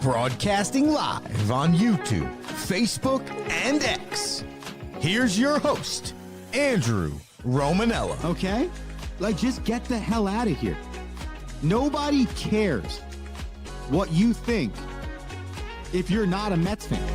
Broadcasting live on YouTube, Facebook, and X. Here's your host, Andrew Romanella. Okay? Like, just get the hell out of here. Nobody cares what you think if you're not a Mets fan.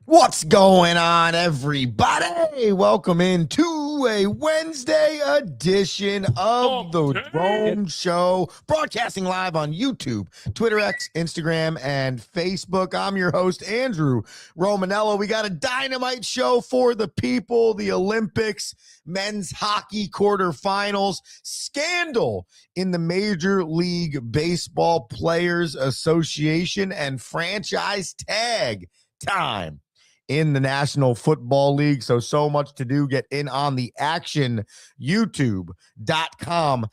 What's going on, everybody? Welcome into a Wednesday edition of the Rome Show, broadcasting live on YouTube, Twitter, X, Instagram, and Facebook. I'm your host, Andrew Romanella. We got a dynamite show for the people, the Olympics, men's hockey quarterfinals, scandal in the Major League Baseball Players Association, and franchise tag time in the National Football League. So much to do. Get in on the action. YouTube.com/the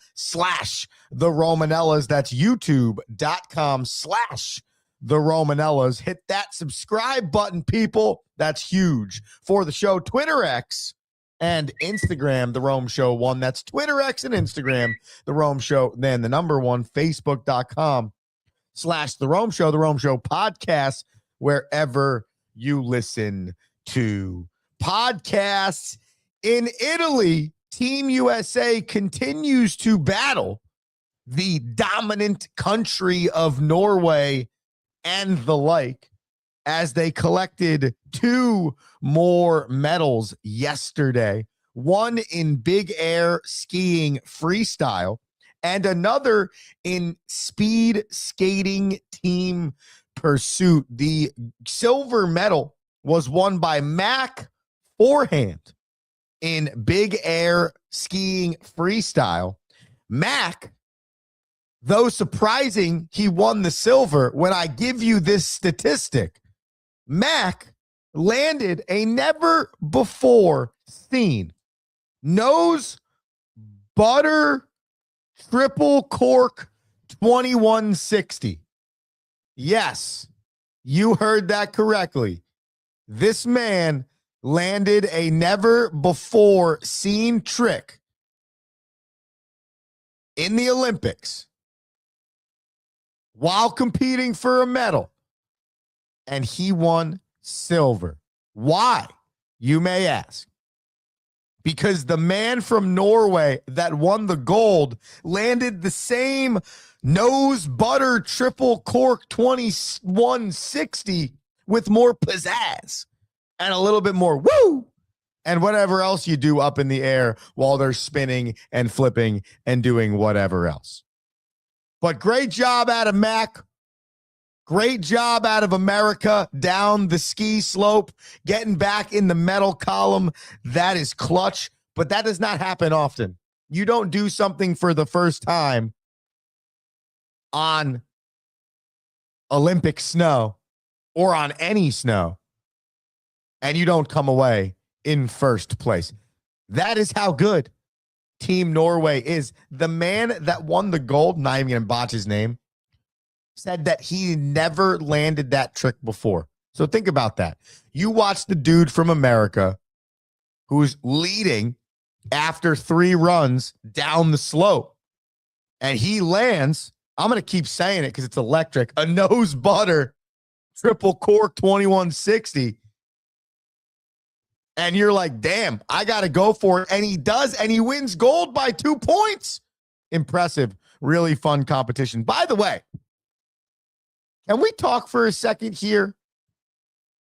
Romanellas. That's YouTube.com/the Romanellas. Hit that subscribe button, people. That's huge for the show. Twitter, X, and Instagram, The Rome Show 1. That's Twitter, X, and Instagram, The Rome Show. Then the number one, Facebook.com/The Rome Show, The Rome Show podcast, wherever you listen to podcasts. In Italy, Team USA continues to battle the dominant country of Norway and the like as they collected 2 more medals yesterday, one in big air skiing freestyle and another in speed skating team pursuit. The silver medal was won by Mac Forehand in big air skiing freestyle. Mac, though surprising, he won the silver. When I give you this statistic, Mac landed a never before seen nose butter triple cork 2160. Yes, you heard that correctly. This man landed a never-before-seen trick in the Olympics while competing for a medal, and he won silver. Why, you may ask? Because the man from Norway that won the gold landed the same nose butter triple cork 2160 with more pizzazz and a little bit more woo and whatever else you do up in the air while they're spinning and flipping and doing whatever else. But great job out of Mac. Great job out of America down the ski slope, getting back in the medal column. That is clutch, but that does not happen often. You don't do something for the first time on Olympic snow or on any snow, and you don't come away in first place. That is how good Team Norway is. The man that won the gold, not even going to botch his name, said that he never landed that trick before. So think about that. You watch the dude from America who's leading after 3 runs down the slope, and he lands, I'm going to keep saying it because it's electric, a nose butter triple cork 2160. And you're like, damn, I got to go for it. And he does, and he wins gold by 2 points. Impressive. Really fun competition. By the way, can we talk for a second here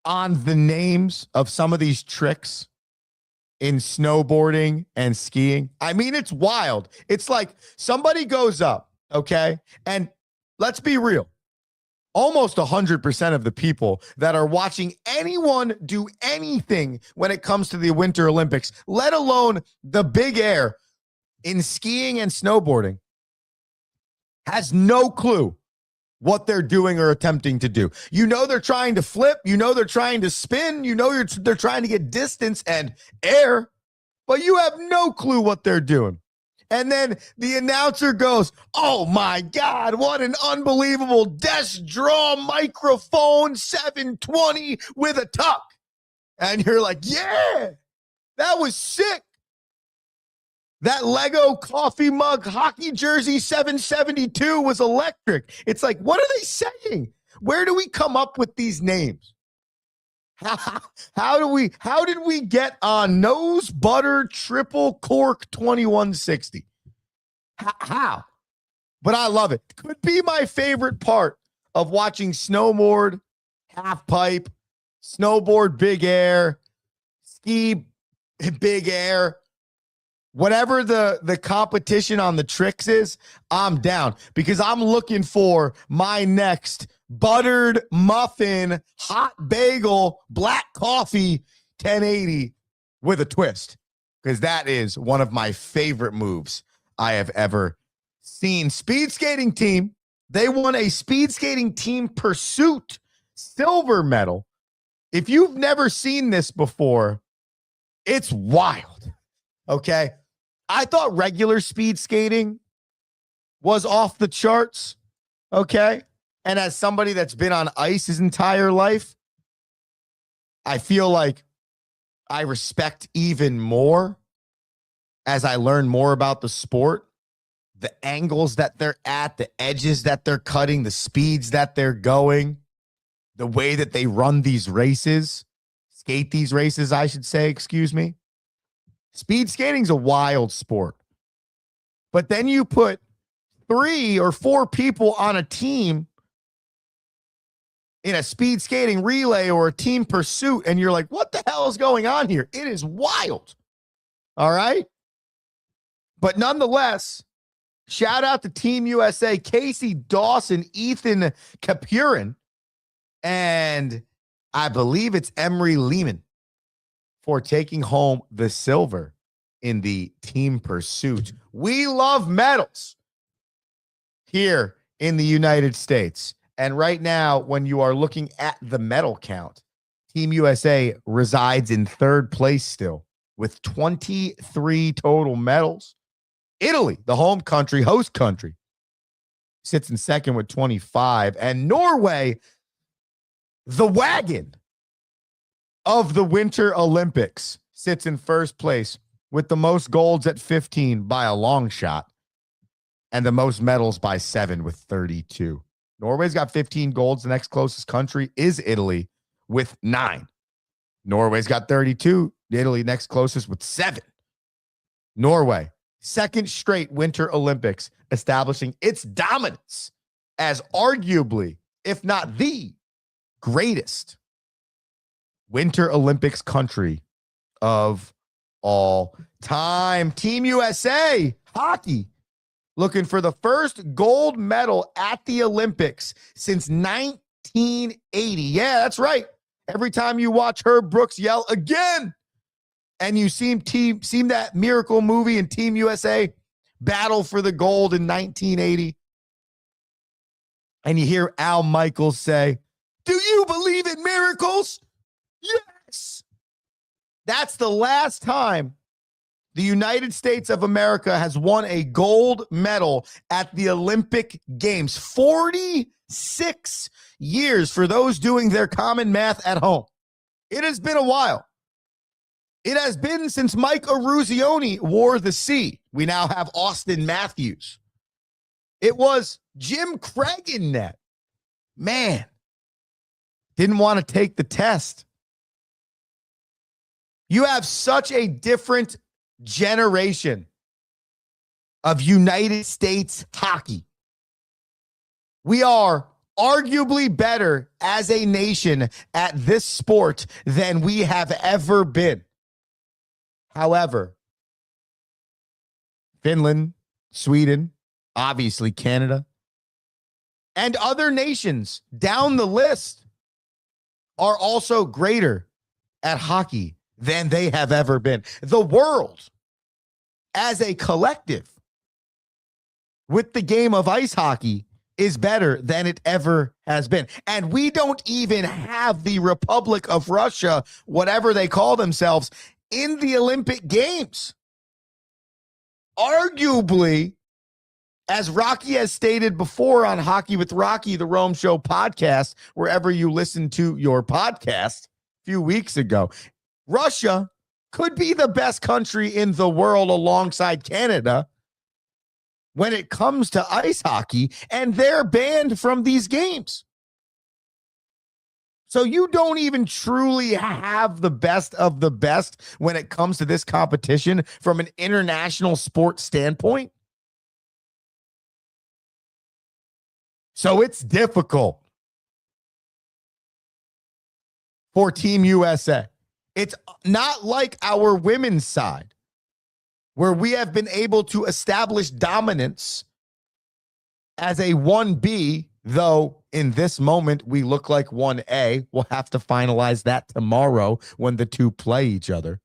on the names of some of these tricks in snowboarding and skiing? I mean, it's wild. It's like somebody goes up, okay? And let's be real. Almost 100% of the people that are watching anyone do anything when it comes to the Winter Olympics, let alone the big air in skiing and snowboarding, has no clue what they're doing or attempting to do. You know they're trying to flip. You know they're trying to spin. You know they're trying to get distance and air, but you have no clue what they're doing. And then the announcer goes, oh my God, what an unbelievable desk draw microphone 720 with a tuck. And you're like, yeah, that was sick. That Lego coffee mug hockey jersey 772 was electric. It's like, what are they saying? Where do we come up with these names? How did we get on nose butter triple cork 2160? How? But I love it. Could be my favorite part of watching snowboard, half pipe, snowboard, big air, ski, big air. Whatever the competition on the tricks is, I'm down because I'm looking for my next buttered muffin, hot bagel, black coffee 1080 with a twist, because that is one of my favorite moves I have ever seen. Speed skating team, they won a speed skating team pursuit silver medal. If you've never seen this before, it's wild. Okay. I thought regular speed skating was off the charts. Okay. And as somebody that's been on ice his entire life, I feel like I respect even more as I learn more about the sport, the angles that they're at, the edges that they're cutting, the speeds that they're going, the way that they run these races, skate these races, I should say, excuse me. Speed skating's a wild sport. But then you put 3 or 4 people on a team in a speed skating relay or a team pursuit, and you're like, what the hell is going on here? It is wild. All right? But nonetheless, shout out to Team USA, Casey Dawson, Ethan Capurin, and I believe it's Emery Lehman for taking home the silver in the team pursuit. We love medals here in the United States. And right now, when you are looking at the medal count, Team USA resides in third place still with 23 total medals. Italy, the home country, host country, sits in second with 25. And Norway, the wagon of the Winter Olympics, sits in first place with the most golds at 15 by a long shot and the most medals by 7 with 32. Norway's got 15 golds. The next closest country is Italy with 9. Norway's got 32. Italy next closest with 7. Norway, second straight Winter Olympics, establishing its dominance as arguably, if not the greatest Winter Olympics country of all time. Team USA hockey looking for the first gold medal at the Olympics since 1980. Yeah, that's right. Every time you watch Herb Brooks yell again, and you seen that Miracle movie and Team USA battle for the gold in 1980, and you hear Al Michaels say, "Do you believe in miracles?" Yes. That's the last time the United States of America has won a gold medal at the Olympic Games. 46 years for those doing their common math at home. It has been a while. It has been since Mike Eruzione wore the C. We now have Austin Matthews. It was Jim Craig in net. Man, didn't want to take the test. You have such a different generation of United States hockey. We are arguably better as a nation at this sport than we have ever been. However, Finland, Sweden, obviously Canada, and other nations down the list are also greater at hockey than they have ever been. The world, as a collective, with the game of ice hockey, is better than it ever has been. And we don't even have the Republic of Russia, whatever they call themselves, in the Olympic Games. arguably, as Rocky has stated before on Hockey with Rocky, the Rome Show podcast, wherever you listen to your podcast a few weeks ago, Russia could be the best country in the world alongside Canada when it comes to ice hockey, and they're banned from these games. So you don't even truly have the best of the best when it comes to this competition from an international sports standpoint. So it's difficult for Team USA. It's not like our women's side, where we have been able to establish dominance as a 1B, though in this moment we look like 1A. We'll have to finalize that tomorrow when the two play each other.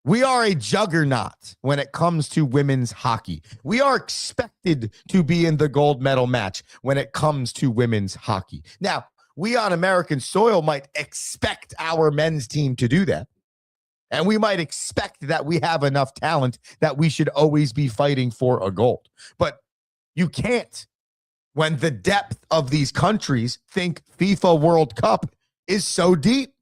We are a juggernaut when it comes to women's hockey. We are expected to be in the gold medal match when it comes to women's hockey. Now, we on American soil might expect our men's team to do that. And we might expect that we have enough talent that we should always be fighting for a gold. But you can't when the depth of these countries think FIFA World Cup is so deep.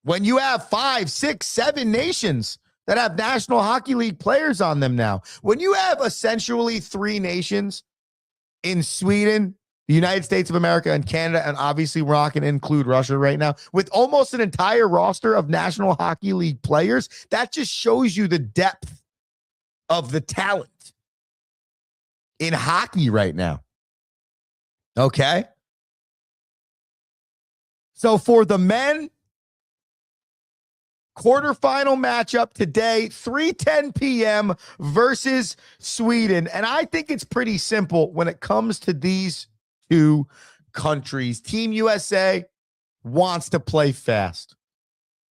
When you have 5, 6, 7 nations that have National Hockey League players on them now, when you have essentially 3 nations in Sweden, the United States of America, and Canada, and obviously we're not going to include Russia right now, with almost an entire roster of National Hockey League players, that just shows you the depth of the talent in hockey right now. Okay? So for the men, quarterfinal matchup today, 3:10 p.m. versus Sweden. And I think it's pretty simple when it comes to these two countries. Team USA wants to play fast.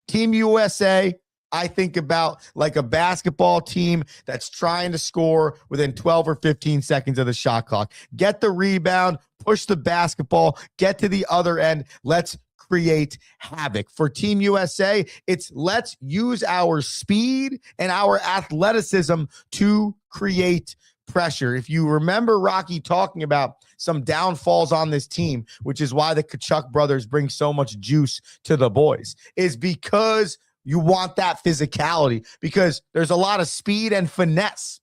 Team USA, I think about like a basketball team that's trying to score within 12 or 15 seconds of the shot clock. Get the rebound, push the basketball, get to the other end. Let's create havoc. For Team USA, it's let's use our speed and our athleticism to create pressure. If you remember Rocky talking about some downfalls on this team, which is why the Kachuk brothers bring so much juice to the boys, is because you want that physicality, because there's a lot of speed and finesse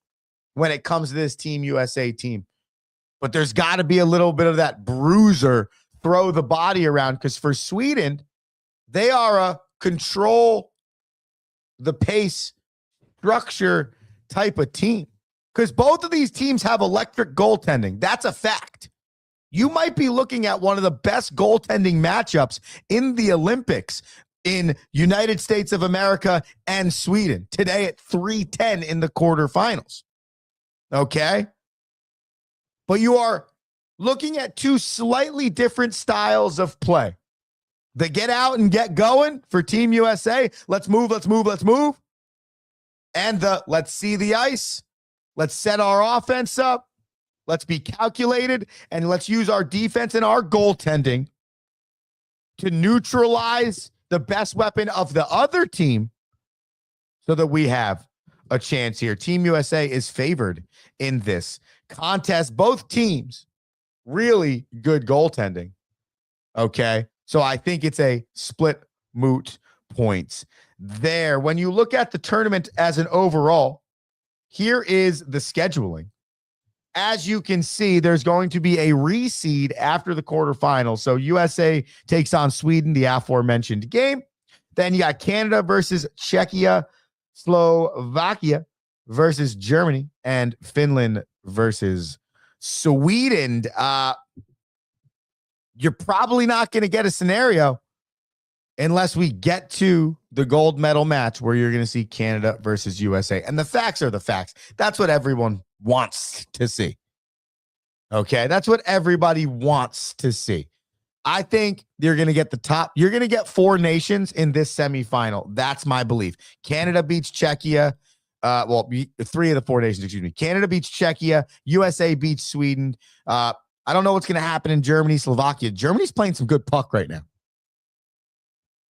when it comes to this Team USA team. But there's got to be a little bit of that bruiser, throw the body around, because for Sweden, they are a control the pace structure type of team, because both of these teams have electric goaltending. That's a fact. You might be looking at one of the best goaltending matchups in the Olympics in United States of America and Sweden today at 3:10 in the quarterfinals. Okay? But you are looking at two slightly different styles of play. The get out and get going for Team USA. Let's move, let's move, let's move. And the let's see the ice. Let's set our offense up. Let's be calculated, and let's use our defense and our goaltending to neutralize the best weapon of the other team so that we have a chance here. Team USA is favored in this contest. Both teams really good goaltending. Okay. So I think it's a split moot points there. When you look at the tournament as an overall, here is the scheduling. As you can see, there's going to be a reseed after the quarterfinals. So USA takes on Sweden, the aforementioned game. Then you got Canada versus Czechia, Slovakia versus Germany, and Finland versus Sweden. You're probably not going to get a scenario unless we get to the gold medal match where you're going to see Canada versus USA. And the facts are the facts. That's what everyone wants to see. Okay, that's what everybody wants to see. I think you're going to get the top. You're going to get 4 nations in this semifinal. That's my belief. Canada beats Czechia. 3 of the 4 nations, excuse me. Canada beats Czechia. USA beats Sweden. I don't know what's going to happen in Germany, Slovakia. Germany's playing some good puck right now.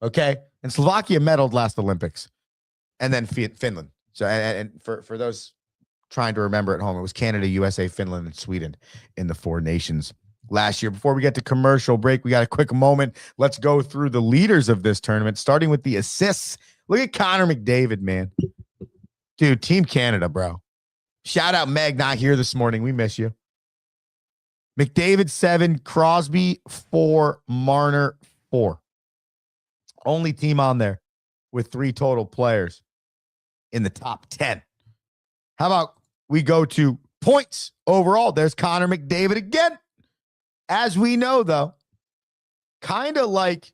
Okay, and Slovakia medaled last Olympics. And then Finland. So, and for those trying to remember at home, it was Canada, USA, Finland, and Sweden in the Four Nations last year. Before we get to commercial break, we got a quick moment. Let's go through the leaders of this tournament, starting with the assists. Look at Connor McDavid, man. Dude, Team Canada, bro. Shout out Meg, not here this morning. We miss you. McDavid 7, Crosby 4, Marner 4. Only team on there with 3 total players in the top 10. How about we go to points overall? There's Connor McDavid again. As we know, though, kind of like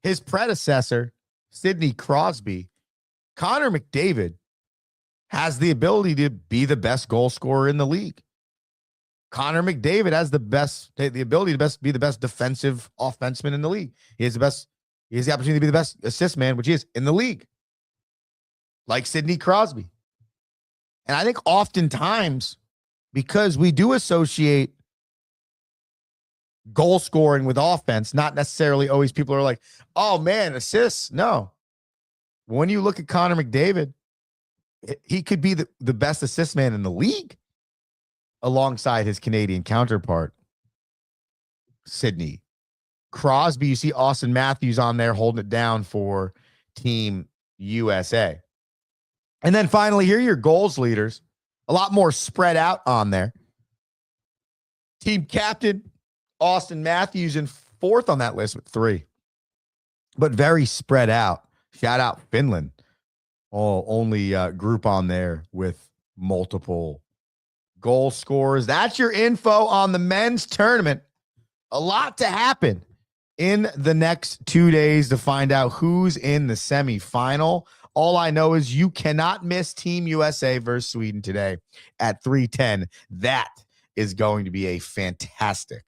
his predecessor, Sidney Crosby, Connor McDavid has the ability to be the best goal scorer in the league. Connor McDavid has the ability to be the best defensive offenseman in the league. He has the opportunity to be the best assist man, which he is in the league. Like Sidney Crosby. And I think oftentimes, because we do associate goal scoring with offense, not necessarily always people are like, oh man, assists. No. When you look at Connor McDavid, he could be the best assist man in the league alongside his Canadian counterpart, Sidney Crosby. You see Austin Matthews on there holding it down for Team USA. And then finally, here are your goals leaders. A lot more spread out on there. Team captain, Austin Matthews in 4th on that list with 3. But very spread out. Shout out Finland. Only group on there with multiple goal scorers. That's your info on the men's tournament. A lot to happen in the next 2 days to find out who's in the semifinal. All I know is you cannot miss Team USA versus Sweden today at 3:10. That is going to be a fantastic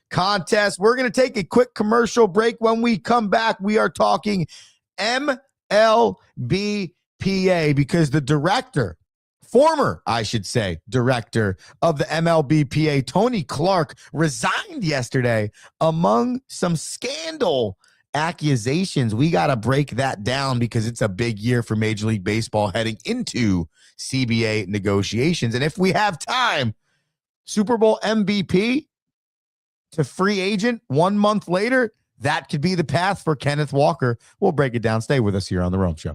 contest. We're going to take a quick commercial break. When we come back, we are talking MLBPA because the former director of the MLBPA, Tony Clark, resigned yesterday among some scandal accusations. We got to break that down because it's a big year for Major League Baseball heading into CBA negotiations. And if we have time, Super Bowl MVP to free agent 1 month later, that could be the path for Kenneth Walker. We'll break it down. Stay with us here on The Rome Show.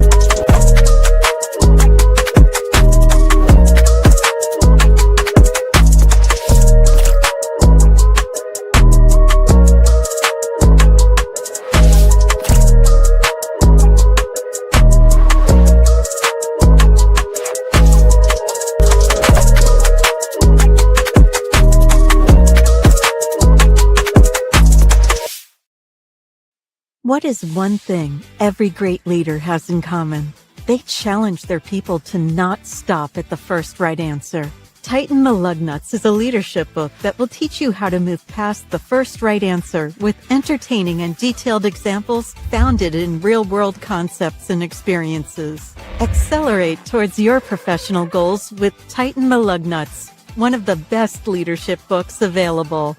What is one thing every great leader has in common? They challenge their people to not stop at the first right answer. Tighten the Lug Nuts is a leadership book that will teach you how to move past the first right answer with entertaining and detailed examples founded in real-world concepts and experiences. Accelerate towards your professional goals with Tighten the Lug Nuts, one of the best leadership books available.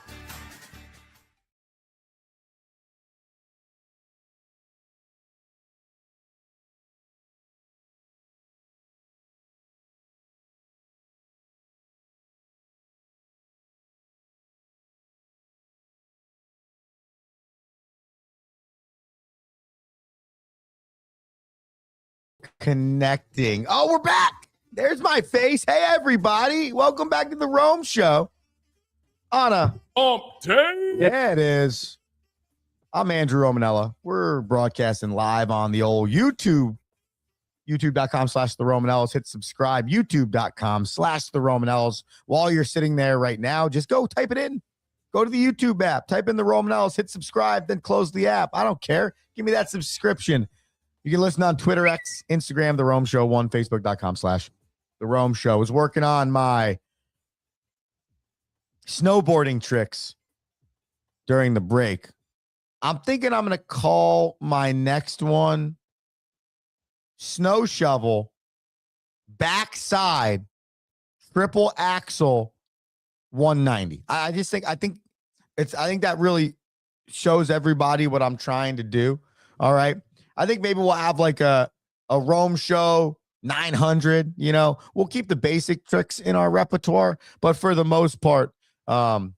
Connecting. Oh, we're back. There's my face. Hey, everybody. Welcome back to the Rome Show. Yeah, it is. I'm Andrew Romanella. We're broadcasting live on the old YouTube. YouTube.com/The Romanellas. Hit subscribe. YouTube.com/The Romanellas. While you're sitting there right now, just go type it in. Go to the YouTube app. Type in The Romanellas. Hit subscribe. Then close the app. I don't care. Give me that subscription. You can listen on Twitter, X, Instagram, The Rome Show 1, Facebook.com/The Rome Show. I was working on my snowboarding tricks during the break. I'm thinking I'm going to call my next one snow shovel, backside, triple axle 190. I think that really shows everybody what I'm trying to do. All right. I think maybe we'll have like a a Rome show, 900, we'll keep the basic tricks in our repertoire. But for the most part, I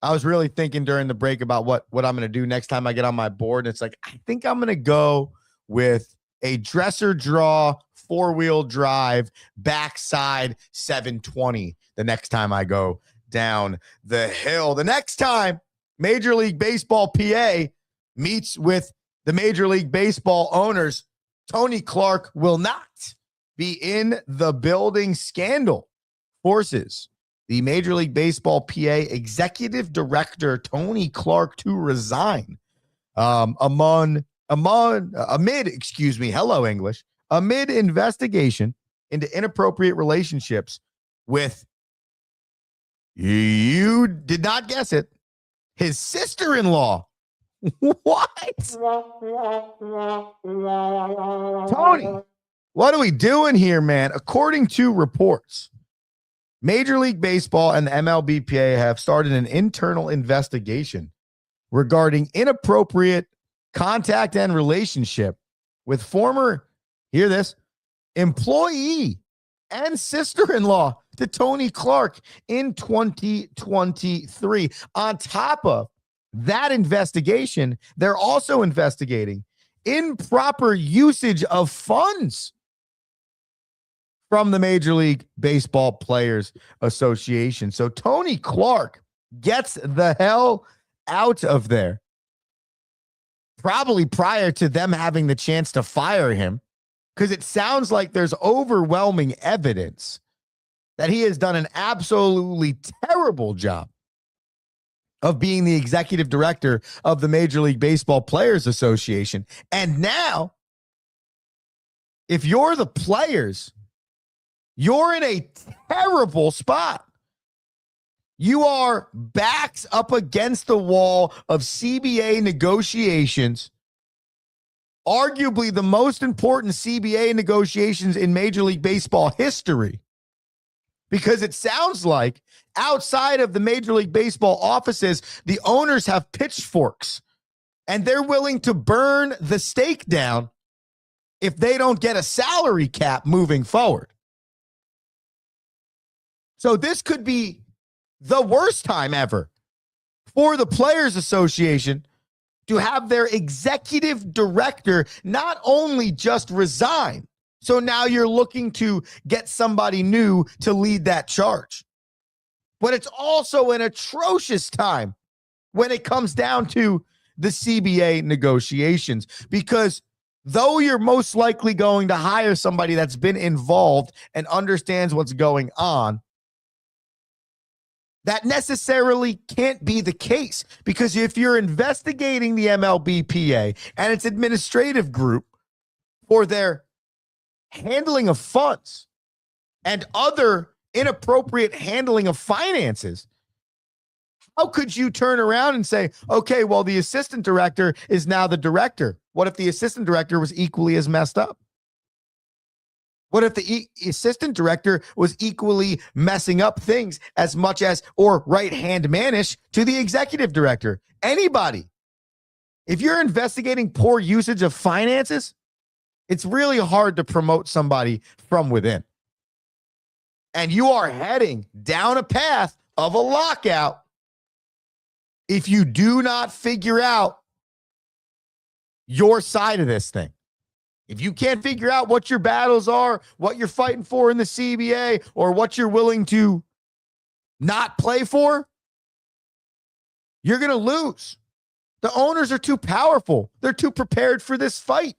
was really thinking during the break about what I'm going to do next time I get on my board. And it's like, I think I'm going to go with a dresser draw, 4-wheel drive, backside 720 the next time I go down the hill. The next time Major League Baseball PA meets with the Major League Baseball owners, Tony Clark will not be in the building. Scandal forces the Major League Baseball PA executive director, Tony Clark, to resign amid investigation into inappropriate relationships with, you did not guess it, his sister-in-law. What? Tony, what are we doing here, man? According to reports, Major League Baseball and the MLBPA have started an internal investigation regarding inappropriate contact and relationship with former, hear this, employee and sister-in-law to Tony Clark in 2023. On top of that investigation, they're also investigating improper usage of funds from the Major League Baseball Players Association. So Tony Clark gets the hell out of there, probably prior to them having the chance to fire him, because it sounds like there's overwhelming evidence that he has done an absolutely terrible job of being the executive director of the Major League Baseball Players Association. And now, if you're the players, you're in a terrible spot. You are backs up against the wall of CBA negotiations, arguably the most important CBA negotiations in Major League Baseball history, because it sounds like outside of the Major League Baseball offices, the owners have pitchforks and they're willing to burn the stake down if they don't get a salary cap moving forward. So this could be the worst time ever for the Players Association to have their executive director not only just resign, so now you're looking to get somebody new to lead that charge, but it's also an atrocious time when it comes down to the CBA negotiations, because though you're most likely going to hire somebody that's been involved and understands what's going on, that necessarily can't be the case, because if you're investigating the MLBPA and its administrative group for their handling of funds and other inappropriate handling of finances, how could you turn around and say, okay, well, the assistant director is now the director? What if the assistant director was equally as messed up? What if the assistant director was equally messing up things as much as, or right-hand manish to the executive director? Anybody. If you're investigating poor usage of finances, it's really hard to promote somebody from within. And you are heading down a path of a lockout if you do not figure out your side of this thing. If you can't figure out what your battles are, what you're fighting for in the CBA, or what you're willing to not play for, you're going to lose. The owners are too powerful. They're too prepared for this fight.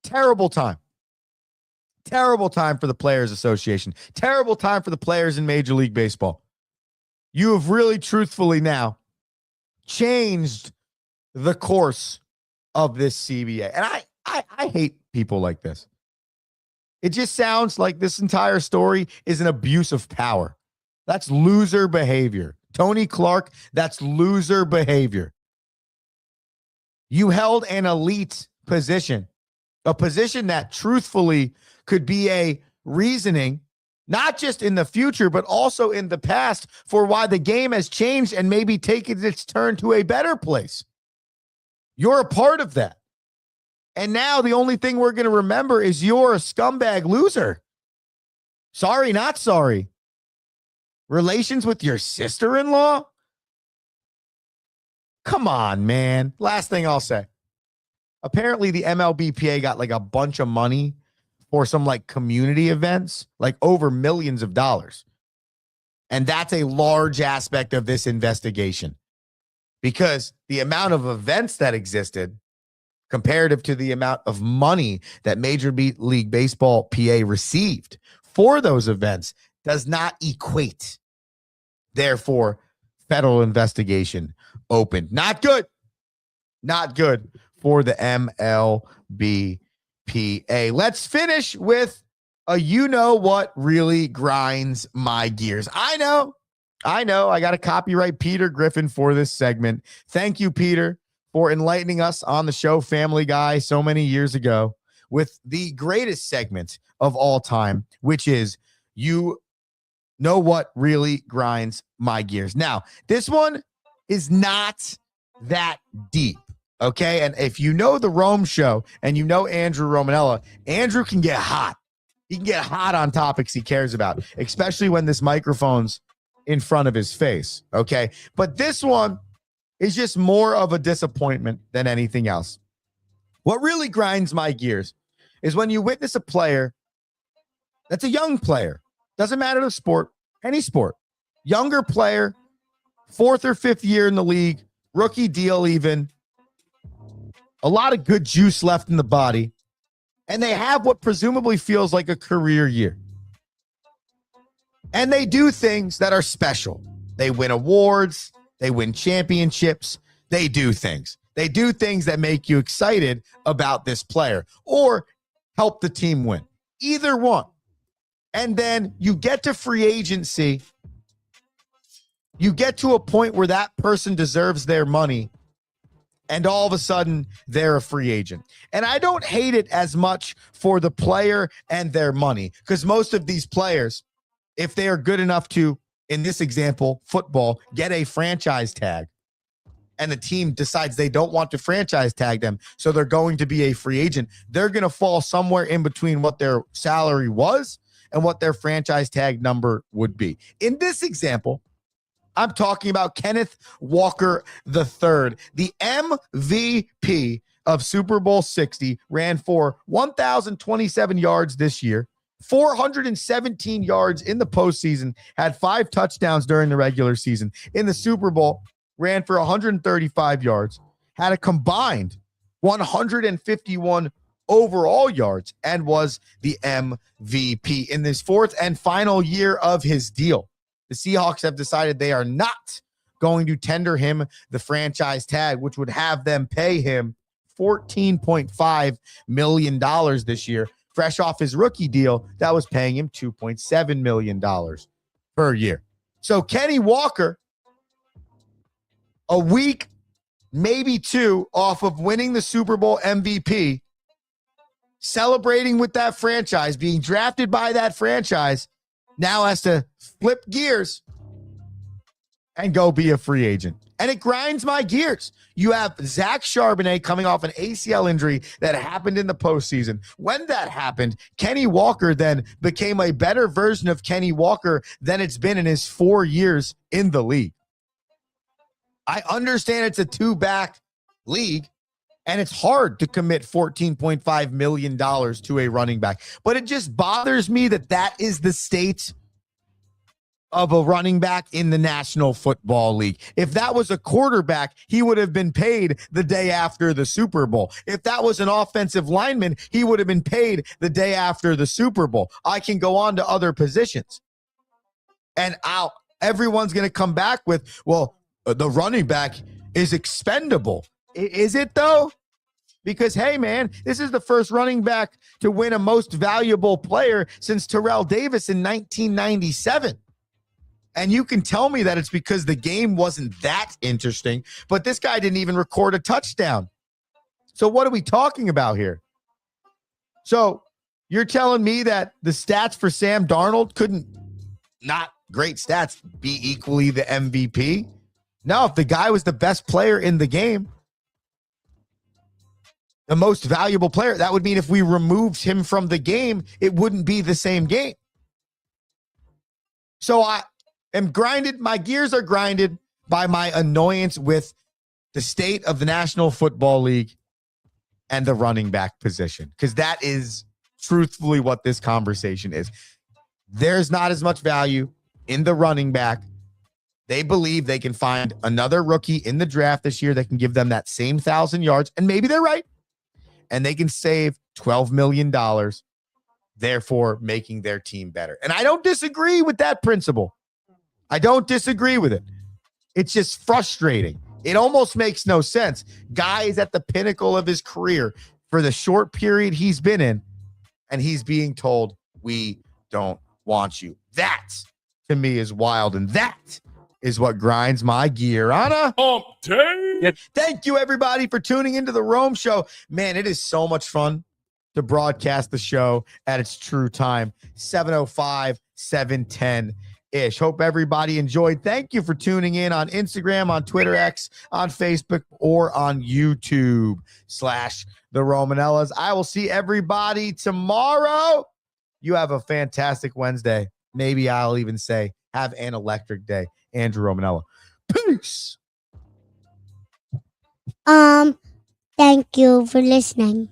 Terrible time. Terrible time for the Players Association. Terrible time for the players in Major League Baseball. You have really truthfully now changed the course of this CBA. And I hate people like this. It just sounds like this entire story is an abuse of power. That's loser behavior. Tony Clark, that's loser behavior. You held an elite position, a position that truthfully could be a reasoning, not just in the future, but also in the past, for why the game has changed and maybe taken its turn to a better place. You're a part of that. And now the only thing we're going to remember is you're a scumbag loser. Sorry, not sorry. Relations with your sister-in-law? Come on, man. Last thing I'll say. Apparently, the MLBPA got like a bunch of money for some like community events, like over millions of dollars. And that's a large aspect of this investigation because the amount of events that existed comparative to the amount of money that Major League Baseball PA received for those events does not equate. Therefore, federal investigation opened. Not good. Not good for the MLBPA. Let's finish with a you know what really grinds my gears. I know. I got to copyright Peter Griffin for this segment. Thank you, Peter, for enlightening us on the show Family Guy so many years ago with the greatest segment of all time, which is you know what really grinds my gears. Now, this one is not that deep. Okay. And if you know the Rome show and you know Andrew Romanella, Andrew can get hot. He can get hot on topics he cares about, especially when this microphone's in front of his face. Okay. But this one is just more of a disappointment than anything else. What really grinds my gears is when you witness a player that's a young player, doesn't matter the sport, any sport, younger player, 4th or 5th year in the league, rookie deal even, a lot of good juice left in the body, and they have what presumably feels like a career year. And they do things that are special. They win awards, they win championships, they do things. They do things that make you excited about this player or help the team win. Either one. And then you get to free agency. You get to a point where that person deserves their money. And all of a sudden, they're a free agent. And I don't hate it as much for the player and their money. Because most of these players, if they are good enough to, in this example, football, get a franchise tag, and the team decides they don't want to franchise tag them, so they're going to be a free agent, they're going to fall somewhere in between what their salary was and what their franchise tag number would be. In this example, I'm talking about Kenneth Walker III, the MVP of Super Bowl 60, ran for 1,027 yards this year, 417 yards in the postseason, had 5 touchdowns during the regular season. In the Super Bowl, ran for 135 yards, had a combined 151 overall yards, and was the MVP. In this 4th and final year of his deal, the Seahawks have decided they are not going to tender him the franchise tag, which would have them pay him $14.5 million this year, fresh off his rookie deal that was paying him $2.7 million per year. So Kenny Walker, a week, maybe 2 off of winning the Super Bowl MVP, celebrating with that franchise, being drafted by that franchise, now has to flip gears and go be a free agent. And it grinds my gears. You have Zach Charbonnet coming off an ACL injury that happened in the postseason. When that happened, Kenny Walker then became a better version of Kenny Walker than it's been in his 4 years in the league. I understand it's a 2-back league, and it's hard to commit $14.5 million to a running back. But it just bothers me that that is the state of a running back in the National Football League. If that was a quarterback, he would have been paid the day after the Super Bowl. If that was an offensive lineman, he would have been paid the day after the Super Bowl. I can go on to other positions. And everyone's going to come back with, well, the running back is expendable. Is it though? Because, hey, man, this is the first running back to win a most valuable player since Terrell Davis in 1997. And you can tell me that it's because the game wasn't that interesting, but this guy didn't even record a touchdown. So what are we talking about here? So you're telling me that the stats for Sam Darnold couldn't, not great stats, be equally the MVP? No, if the guy was the best player in the game, the most valuable player. That would mean if we removed him from the game, it wouldn't be the same game. So I am grinded. My gears are grinded by my annoyance with the state of the National Football League and the running back position, because that is truthfully what this conversation is. There's not as much value in the running back. They believe they can find another rookie in the draft this year that can give them that same 1,000 yards, and maybe they're right, and they can save $12 million, therefore making their team better. And I don't disagree with that principle. I don't disagree with it. It's just frustrating. It almost makes no sense. Guy is at the pinnacle of his career for the short period he's been in, and he's being told, we don't want you. That, to me, is wild, and that is what grinds my gear. Anna? Thank you, everybody, for tuning into the Rome Show. Man, it is so much fun to broadcast the show at its true time, 7:05, 7:10-ish. Hope everybody enjoyed. Thank you for tuning in on Instagram, on Twitter, X, on Facebook, or on YouTube /the Romanellas. I will see everybody tomorrow. You have a fantastic Wednesday. Maybe I'll even say have an electric day. Andrew Romanella. Peace. Thank you for listening.